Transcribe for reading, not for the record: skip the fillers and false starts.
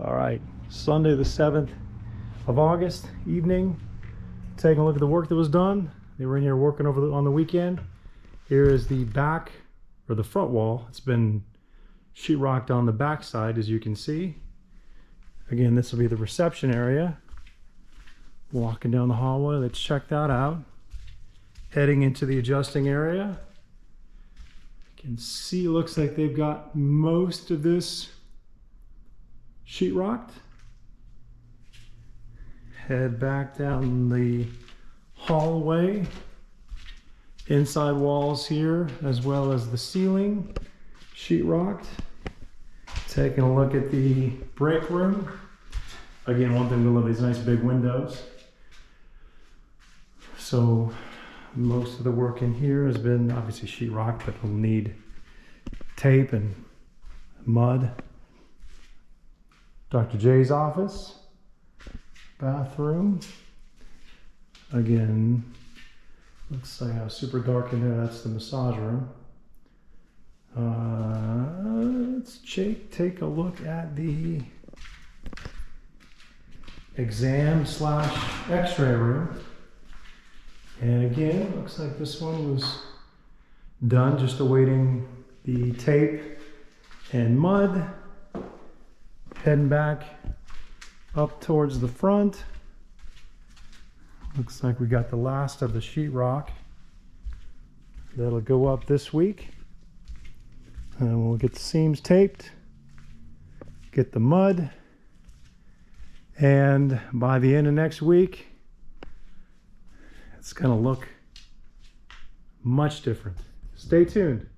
All right, Sunday the 7th of August evening. Taking a look at the work that was done. They were in here working on the weekend. Here is the back, or the front wall. It's been sheetrocked on the back side, as you can see. Again, this will be the reception area. Walking down the hallway, let's check that out. Heading into the adjusting area. You can see, looks like they've got most of this sheetrocked. Head back down the hallway. Inside walls here, as well as the ceiling, sheetrocked. Taking a look at the break room. Again, one thing we love, these nice big windows. So most of the work in here has been obviously sheetrock, but we'll need tape and mud. Dr. J's office, bathroom. Again, looks like how super dark in there. That's the massage room. Let's take a look at the exam / x-ray room. And again, looks like this one was done, just awaiting the tape and mud. Heading back up towards the front. Looks like we got the last of the sheetrock. That'll go up this week. And we'll get the seams taped, get the mud, and by the end of next week, it's gonna look much different. Stay tuned.